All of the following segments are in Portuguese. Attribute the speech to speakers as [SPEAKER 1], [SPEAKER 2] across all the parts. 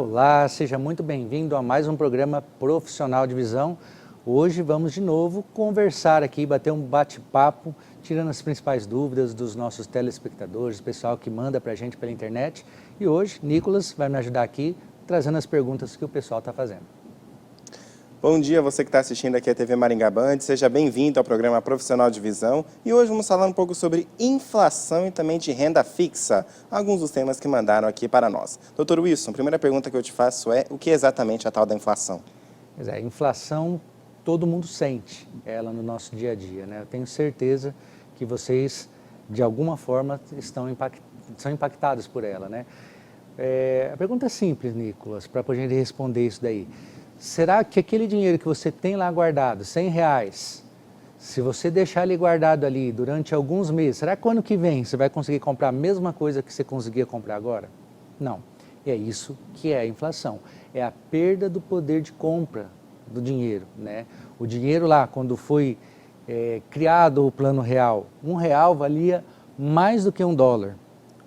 [SPEAKER 1] Olá, seja muito bem-vindo a mais um programa Profissional de Visão. Hoje vamos de novo conversar aqui, bater um bate-papo, tirando as principais dúvidas dos nossos telespectadores, pessoal que manda para a gente pela internet. E hoje, Nicolas vai me ajudar aqui, trazendo as perguntas que o pessoal está fazendo.
[SPEAKER 2] Bom dia, você que está assistindo aqui a TV Maringá Band, seja bem-vindo ao programa Profissional de Visão. E hoje vamos falar um pouco sobre inflação e também de renda fixa, alguns dos temas que mandaram aqui para nós. Doutor Wilson, a primeira pergunta que eu te faço é, o que é exatamente a tal da inflação?
[SPEAKER 1] Pois é, inflação todo mundo sente ela no nosso dia a dia, né? Eu tenho certeza que vocês, de alguma forma, são impactados por ela, né? A pergunta é simples, Nicolas, para a gente responder isso daí. Será que aquele dinheiro que você tem lá guardado, R$100, se você deixar ele guardado ali durante alguns meses, será que ano que vem você vai conseguir comprar a mesma coisa que você conseguia comprar agora? Não. É isso que é a inflação. É a perda do poder de compra do dinheiro, né? O dinheiro lá, quando foi criado o Plano Real, R$1 valia mais do que $1.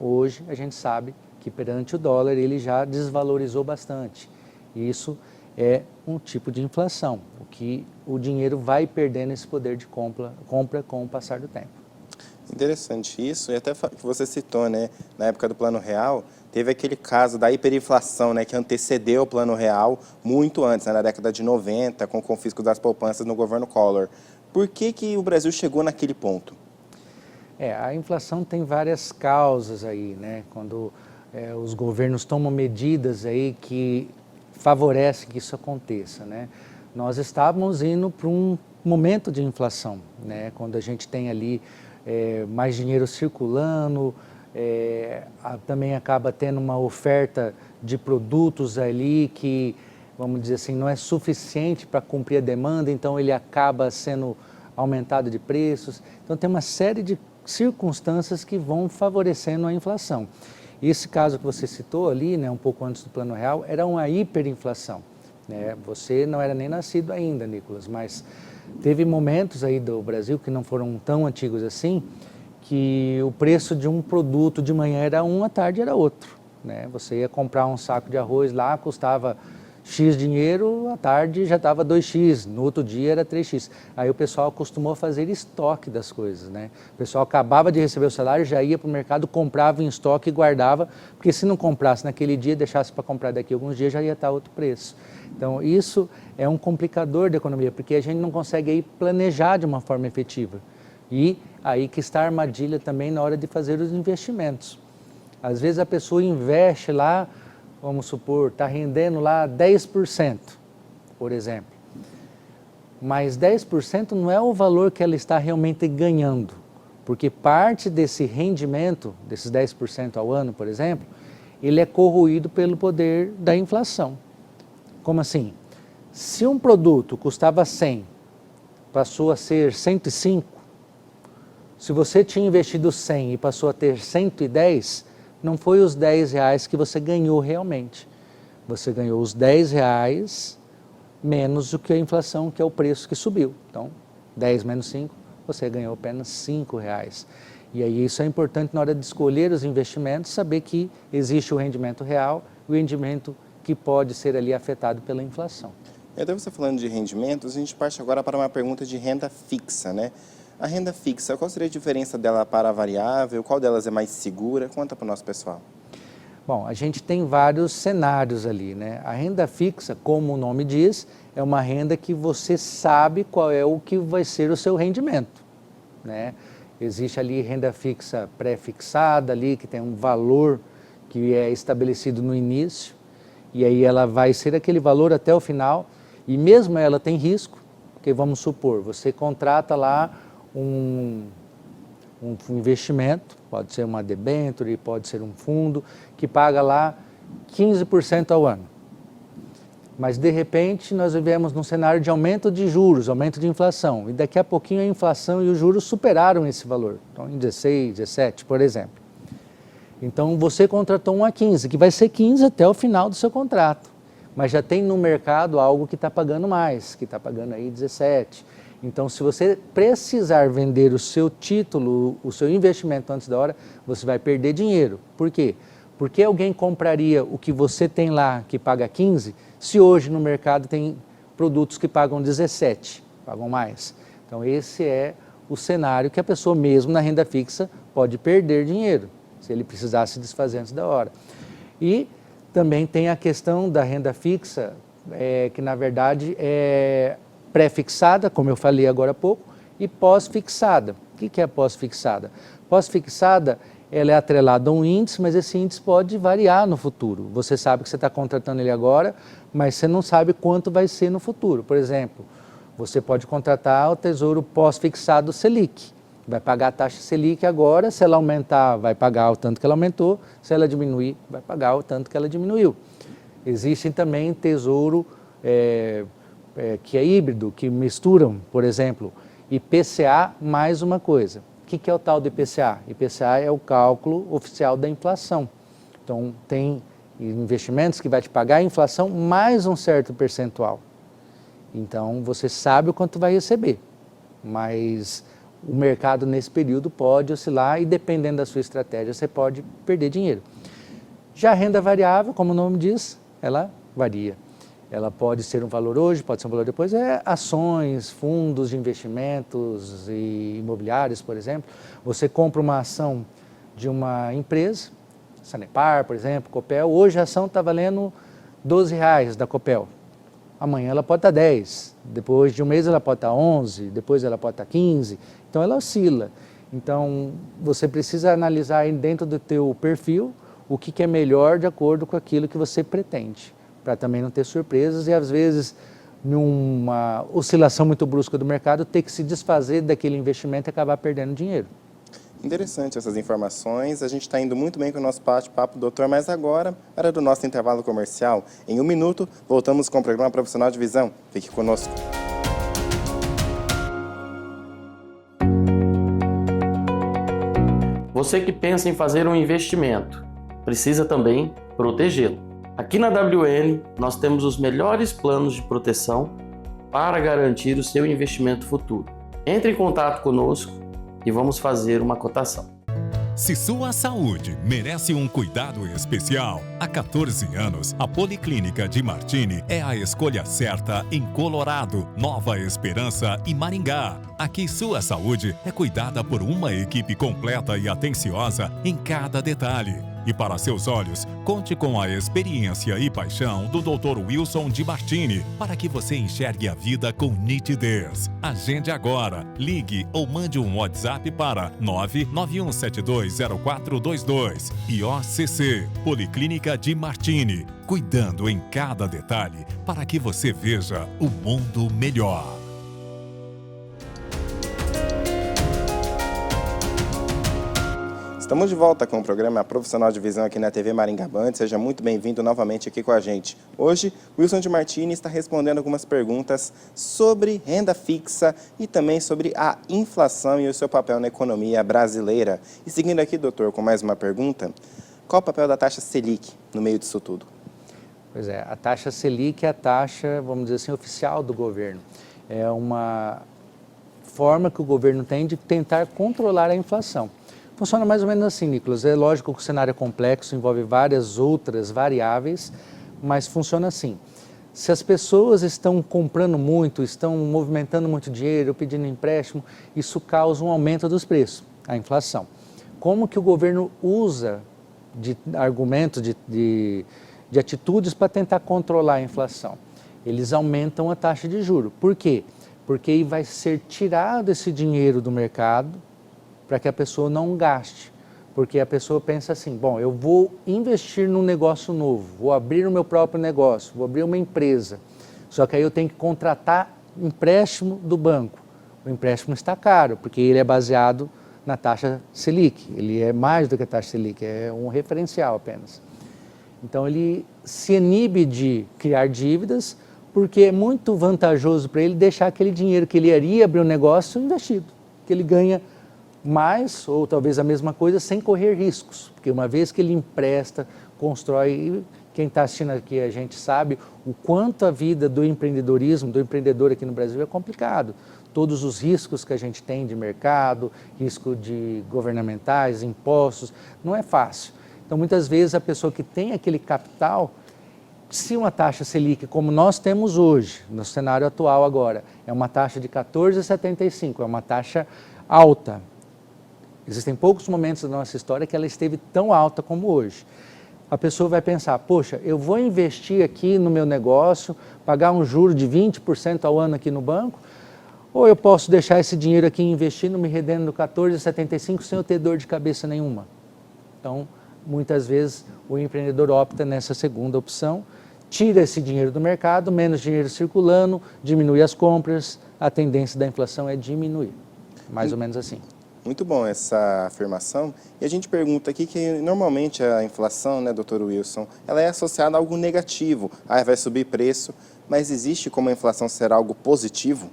[SPEAKER 1] Hoje a gente sabe que perante o dólar ele já desvalorizou bastante. Isso é um tipo de inflação, o que o dinheiro vai perdendo esse poder de compra com o passar do tempo.
[SPEAKER 2] Interessante isso, e até que você citou, né, na época do Plano Real, teve aquele caso da hiperinflação, né, que antecedeu o Plano Real muito antes, né, na década de 90, com o confisco das poupanças no governo Collor. Por que o Brasil chegou naquele ponto?
[SPEAKER 1] A inflação tem várias causas aí, né, quando os governos tomam medidas aí que favorece que isso aconteça, né? Nós estávamos indo para um momento de inflação, né? Quando a gente tem ali mais dinheiro circulando, também acaba tendo uma oferta de produtos ali que, vamos dizer assim, não é suficiente para cumprir a demanda, então ele acaba sendo aumentado de preços. Então tem uma série de circunstâncias que vão favorecendo a inflação. Esse caso que você citou ali, né, um pouco antes do Plano Real, era uma hiperinflação, né? Você não era nem nascido ainda, Nicolas, mas teve momentos aí do Brasil que não foram tão antigos assim, que o preço de um produto de manhã era um, à tarde era outro, né? Você ia comprar um saco de arroz lá, custava X dinheiro, à tarde já estava 2X, no outro dia era 3X. Aí o pessoal acostumou a fazer estoque das coisas, né? O pessoal acabava de receber o salário, já ia para o mercado, comprava em estoque e guardava, porque se não comprasse naquele dia, deixasse para comprar daqui a alguns dias, já ia estar outro preço. Então isso é um complicador da economia, porque a gente não consegue aí planejar de uma forma efetiva. E aí que está a armadilha também na hora de fazer os investimentos. Às vezes a pessoa investe lá, vamos supor, está rendendo lá 10%, por exemplo. Mas 10% não é o valor que ela está realmente ganhando, porque parte desse rendimento, desses 10% ao ano, por exemplo, ele é corroído pelo poder da inflação. Como assim? Se um produto custava 100, passou a ser 105, se você tinha investido 100 e passou a ter 110, não foi os R$10 que você ganhou realmente. Você ganhou os R$10 menos o que a inflação, que é o preço que subiu. Então, 10 menos 5, você ganhou apenas R$5. E aí isso é importante na hora de escolher os investimentos, saber que existe o rendimento real e o rendimento que pode ser ali afetado pela inflação.
[SPEAKER 2] Então, você falando de rendimentos, a gente parte agora para uma pergunta de renda fixa, né? A renda fixa, qual seria a diferença dela para a variável? Qual delas é mais segura? Conta para o nosso pessoal.
[SPEAKER 1] Bom, a gente tem vários cenários ali, né? A renda fixa, como o nome diz, é uma renda que você sabe qual é o que vai ser o seu rendimento, né? Existe ali renda fixa pré-fixada ali, que tem um valor que é estabelecido no início, e aí ela vai ser aquele valor até o final, e mesmo ela tem risco, porque vamos supor, você contrata lá um investimento, pode ser uma debênture, pode ser um fundo, que paga lá 15% ao ano. Mas de repente nós vivemos num cenário de aumento de juros, aumento de inflação, e daqui a pouquinho a inflação e os juros superaram esse valor, então em 16, 17, por exemplo. Então você contratou um a 15, que vai ser 15 até o final do seu contrato, mas já tem no mercado algo que está pagando mais, que está pagando aí 17. Então, se você precisar vender o seu título, o seu investimento antes da hora, você vai perder dinheiro. Por quê? Por que alguém compraria o que você tem lá que paga 15, se hoje no mercado tem produtos que pagam 17, pagam mais? Então esse é o cenário que a pessoa mesmo na renda fixa pode perder dinheiro, se ele precisar se desfazer antes da hora. E também tem a questão da renda fixa, que na verdade é pré-fixada, como eu falei agora há pouco, e pós-fixada. O que é pós-fixada? Pós-fixada, ela é atrelada a um índice, mas esse índice pode variar no futuro. Você sabe que você está contratando ele agora, mas você não sabe quanto vai ser no futuro. Por exemplo, você pode contratar o Tesouro pós-fixado Selic. Vai pagar a taxa Selic agora, se ela aumentar, vai pagar o tanto que ela aumentou, se ela diminuir, vai pagar o tanto que ela diminuiu. Existem também tesouro que é híbrido, que misturam, por exemplo, IPCA mais uma coisa. O que é o tal do IPCA? IPCA é o cálculo oficial da inflação. Então, tem investimentos que vai te pagar a inflação mais um certo percentual. Então, você sabe o quanto vai receber, mas o mercado nesse período pode oscilar e dependendo da sua estratégia, você pode perder dinheiro. Já a renda variável, como o nome diz, ela varia. Ela pode ser um valor hoje, pode ser um valor depois, ações, fundos de investimentos e imobiliários, por exemplo. Você compra uma ação de uma empresa, Sanepar, por exemplo, Copel, hoje a ação está valendo R$12 da Copel. Amanhã ela pode estar 10, depois de um mês ela pode estar 11, depois ela pode estar 15, então ela oscila. Então você precisa analisar aí dentro do teu perfil o que é melhor de acordo com aquilo que você pretende, para também não ter surpresas e às vezes numa oscilação muito brusca do mercado ter que se desfazer daquele investimento e acabar perdendo dinheiro.
[SPEAKER 2] Interessante essas informações, a gente está indo muito bem com o nosso bate-papo, doutor, mas agora, era do nosso intervalo comercial. Em 1 minuto, voltamos com o programa Profissional de Visão. Fique conosco.
[SPEAKER 3] Você que pensa em fazer um investimento, precisa também protegê-lo. Aqui na WN, nós temos os melhores planos de proteção para garantir o seu investimento futuro. Entre em contato conosco e vamos fazer uma cotação.
[SPEAKER 4] Se sua saúde merece um cuidado especial, há 14 anos, a Policlínica de Martini é a escolha certa em Colorado, Nova Esperança e Maringá. Aqui sua saúde é cuidada por uma equipe completa e atenciosa em cada detalhe. E para seus olhos, conte com a experiência e paixão do Dr. Wilson de Martini para que você enxergue a vida com nitidez. Agende agora, ligue ou mande um WhatsApp para 991720422 e OCC, Policlínica de Martini, cuidando em cada detalhe para que você veja o mundo melhor.
[SPEAKER 2] Estamos de volta com o programa Profissional de Visão aqui na TV Maringá Band. Seja muito bem-vindo novamente aqui com a gente. Hoje, Wilson de Martini está respondendo algumas perguntas sobre renda fixa e também sobre a inflação e o seu papel na economia brasileira. E seguindo aqui, doutor, com mais uma pergunta, qual o papel da taxa Selic no meio disso tudo?
[SPEAKER 1] Pois é, a taxa Selic é a taxa, vamos dizer assim, oficial do governo. É uma forma que o governo tem de tentar controlar a inflação. Funciona mais ou menos assim, Nicolas. É lógico que o cenário é complexo, envolve várias outras variáveis, mas funciona assim. Se as pessoas estão comprando muito, estão movimentando muito dinheiro, pedindo empréstimo, isso causa um aumento dos preços, a inflação. Como que o governo usa de argumentos, de atitudes para tentar controlar a inflação? Eles aumentam a taxa de juros. Por quê? Porque aí vai ser tirado esse dinheiro do mercado, para que a pessoa não gaste, porque a pessoa pensa assim, bom, eu vou investir num negócio novo, vou abrir o meu próprio negócio, vou abrir uma empresa, só que aí eu tenho que contratar empréstimo do banco. O empréstimo está caro, porque ele é baseado na taxa Selic, ele é mais do que a taxa Selic, é um referencial apenas. Então ele se inibe de criar dívidas, porque é muito vantajoso para ele deixar aquele dinheiro que ele iria abrir um negócio investido, que ele ganha mais, ou talvez a mesma coisa, sem correr riscos, porque uma vez que ele empresta, constrói, e quem está assistindo aqui a gente sabe o quanto a vida do empreendedorismo, do empreendedor aqui no Brasil é complicado. Todos os riscos que a gente tem de mercado, risco de governamentais, impostos, não é fácil. Então, muitas vezes, a pessoa que tem aquele capital, se uma taxa Selic, como nós temos hoje, no cenário atual agora, é uma taxa de 14,75, é uma taxa alta. Existem poucos momentos da nossa história que ela esteve tão alta como hoje. A pessoa vai pensar, poxa, eu vou investir aqui no meu negócio, pagar um juro de 20% ao ano aqui no banco, ou eu posso deixar esse dinheiro aqui investindo, me rendendo 14,75 sem eu ter dor de cabeça nenhuma. Então, muitas vezes o empreendedor opta nessa segunda opção, tira esse dinheiro do mercado, menos dinheiro circulando, diminui as compras, a tendência da inflação é diminuir. Mais ou menos assim.
[SPEAKER 2] Muito bom essa afirmação. E a gente pergunta aqui que normalmente a inflação, né, doutor Wilson, ela é associada a algo negativo. Ah, vai subir preço, mas existe como a inflação ser algo positivo?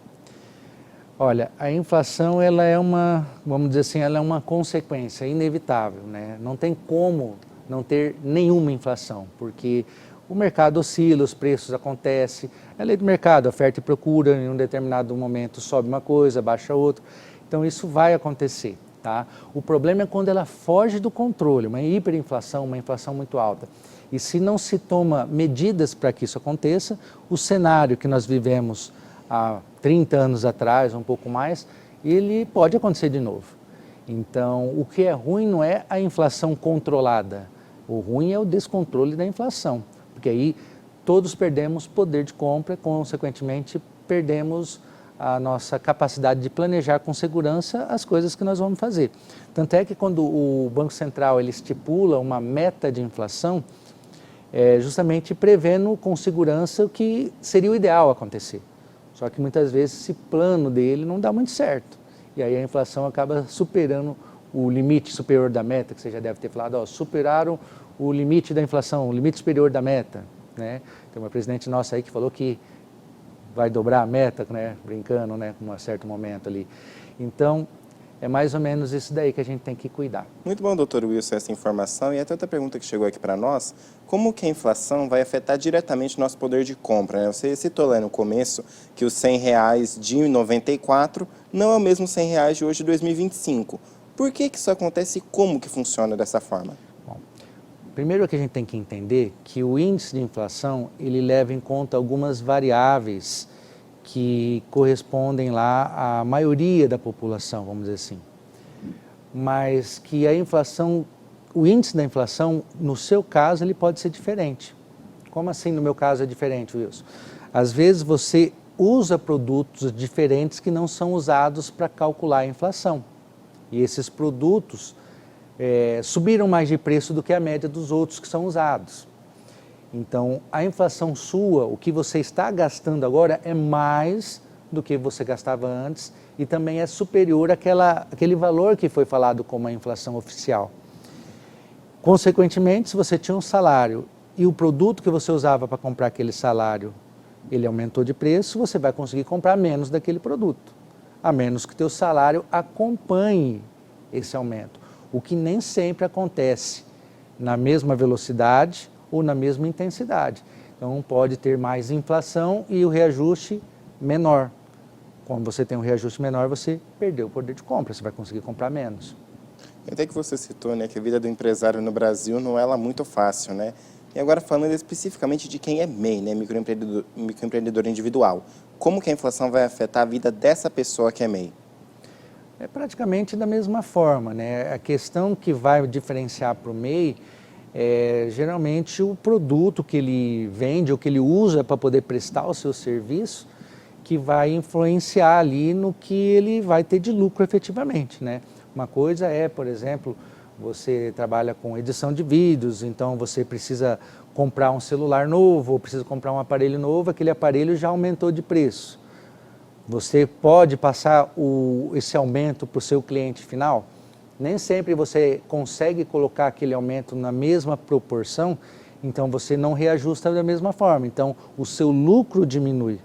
[SPEAKER 1] Olha, a inflação, ela é uma, vamos dizer assim, ela é uma consequência inevitável, né? Não tem como não ter nenhuma inflação, porque o mercado oscila, os preços acontecem, é lei do mercado, oferta e procura, em um determinado momento sobe uma coisa, baixa outra, então isso vai acontecer, tá? O problema é quando ela foge do controle, uma hiperinflação, uma inflação muito alta. E se não se toma medidas para que isso aconteça, o cenário que nós vivemos há 30 anos atrás, um pouco mais, ele pode acontecer de novo. Então, o que é ruim não é a inflação controlada, o ruim é o descontrole da inflação, porque aí todos perdemos poder de compra, consequentemente perdemos a nossa capacidade de planejar com segurança as coisas que nós vamos fazer. Tanto é que quando o Banco Central ele estipula uma meta de inflação, justamente prevendo com segurança o que seria o ideal acontecer. Só que muitas vezes esse plano dele não dá muito certo. E aí a inflação acaba superando o limite superior da meta, que você já deve ter falado, ó, superaram o limite da inflação, o limite superior da meta, né? Tem uma presidente nossa aí que falou que vai dobrar a meta, né? Brincando, né? Com um certo momento ali. Então, é mais ou menos isso daí que a gente tem que cuidar.
[SPEAKER 2] Muito bom, doutor Wilson, essa informação. E até outra pergunta que chegou aqui para nós, como que a inflação vai afetar diretamente o nosso poder de compra, né? Você citou lá no começo que os R$100 de 94 não é o mesmo R$100 de hoje de 2025. Por que isso acontece e como que funciona dessa forma?
[SPEAKER 1] Bom, primeiro que a gente tem que entender que o índice de inflação, ele leva em conta algumas variáveis que correspondem lá à maioria da população, vamos dizer assim. Mas que a inflação, o índice da inflação, no seu caso, ele pode ser diferente. Como assim no meu caso é diferente, Wilson? Às vezes você usa produtos diferentes que não são usados para calcular a inflação. E esses produtos subiram mais de preço do que a média dos outros que são usados. Então, a inflação sua, o que você está gastando agora é mais do que você gastava antes e também é superior àquele valor que foi falado como a inflação oficial. Consequentemente, se você tinha um salário e o produto que você usava para comprar aquele salário, ele aumentou de preço, você vai conseguir comprar menos daquele produto, a menos que o teu salário acompanhe esse aumento, o que nem sempre acontece na mesma velocidade ou na mesma intensidade. Então, pode ter mais inflação e o reajuste menor. Quando você tem um reajuste menor, você perdeu o poder de compra, você vai conseguir comprar menos.
[SPEAKER 2] Até que você citou, né, que a vida do empresário no Brasil não é lá muito fácil, né? E agora falando especificamente de quem é MEI, né, microempreendedor individual, como que a inflação vai afetar a vida dessa pessoa que é MEI?
[SPEAKER 1] É praticamente da mesma forma, né? A questão que vai diferenciar para o MEI geralmente o produto que ele vende ou que ele usa para poder prestar o seu serviço, que vai influenciar ali no que ele vai ter de lucro efetivamente, né? Uma coisa é, por exemplo, você trabalha com edição de vídeos, então você precisa comprar um celular novo ou precisa comprar um aparelho novo, aquele aparelho já aumentou de preço. Você pode passar esse aumento para o seu cliente final? Nem sempre você consegue colocar aquele aumento na mesma proporção, então você não reajusta da mesma forma. Então, o seu lucro diminui.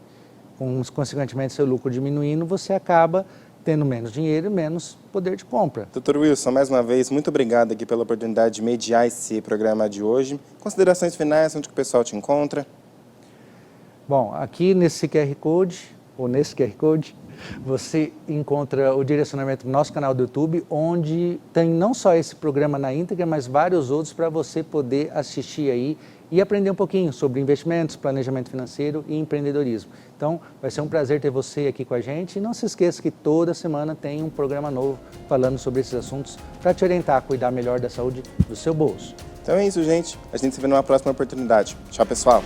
[SPEAKER 1] Consequentemente, seu lucro diminuindo, você acaba tendo menos dinheiro e menos poder de compra.
[SPEAKER 2] Dr. Wilson, mais uma vez, muito obrigado aqui pela oportunidade de mediar esse programa de hoje. Considerações finais, onde que o pessoal te encontra?
[SPEAKER 1] Bom, aqui nesse QR Code, ou nesse QR Code, Você encontra o direcionamento no nosso canal do YouTube, onde tem não só esse programa na íntegra, mas vários outros para você poder assistir aí e aprender um pouquinho sobre investimentos, planejamento financeiro e empreendedorismo. Então, vai ser um prazer ter você aqui com a gente. E não se esqueça que toda semana tem um programa novo falando sobre esses assuntos para te orientar a cuidar melhor da saúde do seu bolso.
[SPEAKER 2] Então é isso, gente. A gente se vê numa próxima oportunidade. Tchau, pessoal.